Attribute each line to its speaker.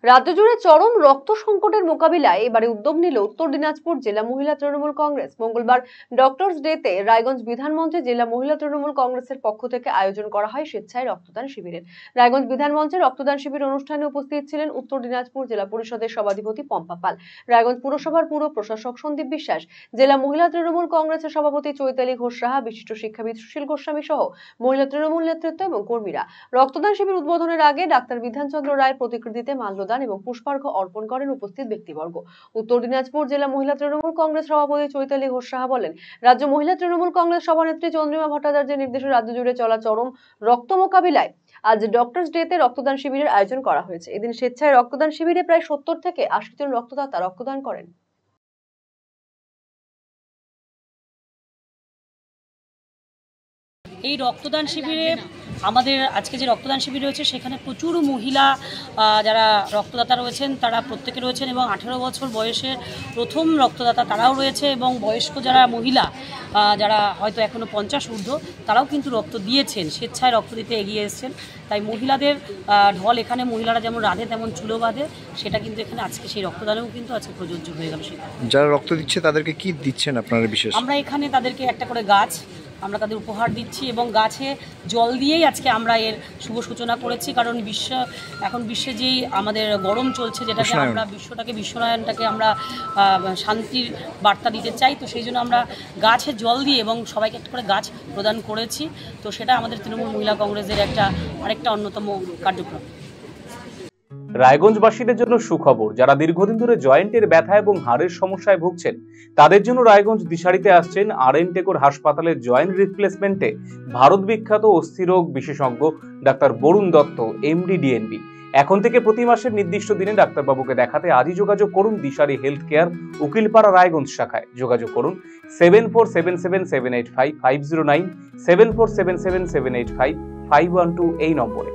Speaker 1: রাজ্য জুড়ে চরম রক্ত সংকটের মোকাবিলায় এবারে উদ্যোগ নিল উত্তর দিনাজপুর জেলা মহিলা তৃণমূল কংগ্রেস। মঙ্গলবার ডক্টরস ডেতে রায়গঞ্জ বিধানমঞ্চে জেলা মহিলা তৃণমূল কংগ্রেসের পক্ষ থেকে আয়োজন করা হয় স্বেচ্ছায় রক্তদান শিবিরের। রায়গঞ্জ বিধানমঞ্চে রক্তদান শিবির অনুষ্ঠানে উপস্থিত ছিলেন উত্তর দিনাজপুর জেলা পরিষদের সভাধিপতি পম্পা পাল, রায়গঞ্জ পুরসভার পুর প্রশাসক সন্দীপ বিশ্বাস, জেলা মহিলা তৃণমূল কংগ্রেসের সভাপতি চৈতালি ঘোষ সাহা, বিশিষ্ট শিক্ষাবিদ সুশীল গোস্বামী সহ মহিলা তৃণমূল নেতৃত্ব এবং কর্মীরা। রক্তদান শিবির উদ্বোধনের আগে ডাক্তার বিধানচন্দ্র রায়ের প্রতিকৃতিতে মাল্যদান এবং পুষ্পার্ঘ্য অর্পণ করেন উপস্থিত ব্যক্তিবর্গ। উত্তর দিনাজপুর জেলা মহিলা তৃণমূল কংগ্রেস সভাপতি চৈতালি ঘোষ সাহা বলেন, রাজ্য মহিলা তৃণমূল কংগ্রেস সভানেত্রী চন্দ্রিমা ভট্টাচার্যের নির্দেশে রাজ্য জুড়ে চলা চরম রক্ত মোকাবিলায় আজ ডক্টরস ডেতে রক্তদান শিবিরের আয়োজন করা হয়েছে। এদিন স্বেচ্ছায় রক্তদান শিবিরে প্রায় 70 থেকে 80 জন রক্তদাতা রক্তদান করেন।
Speaker 2: এই রক্তদান শিবিরে আমাদের আজকে যে রক্তদান শিবির রয়েছে সেখানে প্রচুর মহিলা যারা রক্তদাতা রয়েছেন তারা প্রত্যেকে রয়েছেন এবং 18 বছর বয়সের প্রথম রক্তদাতা তারাও রয়েছে এবং বয়স্ক যারা মহিলা যারা হয়তো এখনও 50 ঊর্ধ্ব তারাও কিন্তু রক্ত দিয়েছেন, স্বেচ্ছায় রক্ত দিতে এগিয়ে এসেছেন। তাই মহিলাদের ঢল এখানে, মহিলারা যেমন রাধে তেমন চুলো বাঁধে, সেটা কিন্তু এখানে আজকে সেই রক্তদানেও কিন্তু আজকে প্রযোজ্য হয়ে গেল। সেটা
Speaker 3: যারা রক্ত দিচ্ছে তাদেরকে কি দিচ্ছেন আপনারা বিশেষ?
Speaker 2: আমরা এখানে তাদেরকে একটা করে গাছ আমরা তাদের উপহার দিচ্ছি এবং গাছে জল দিয়েই আজকে আমরা এর শুভ সূচনা করেছি। কারণ এখন বিশ্বে যেই আমাদের গরম চলছে, যেটাকে আমরা বিশ্বনায়নটাকে আমরা শান্তির বার্তা দিতে চাই, তো সেই জন্য আমরা গাছে জল দিয়ে এবং সবাইকে একটা করে গাছ প্রদান করেছি। তো সেটা আমাদের তৃণমূল মহিলা কংগ্রেসের আরেকটা অন্যতম কার্যক্রম।
Speaker 4: রায়গঞ্জবাসীদের জন্য সুখবর, যারা দীর্ঘদিন ধরে জয়েন্টের ব্যথা এবং হাড়ের সমস্যায় ভুগছেন তাদের জন্য রায়গঞ্জ দিশারিতে আসছেন আর.এন. টেগোর হাসপাতালের জয়েন্ট রিপ্লেসমেন্টে ভারত বিখ্যাত অস্থিরোগ বিশেষজ্ঞ doctor Barun Dutta, MD, DNB. এখন থেকে প্রতি মাসের নির্দিষ্ট দিনে ডাক্তারবাবুকে দেখাতে আজই যোগাযোগ করুন দিশারি হেলথ কেয়ার, উকিলপাড়া, রায়গঞ্জ শাখায়। যোগাযোগ করুন 7477785509, 7477785512 এই নম্বরে।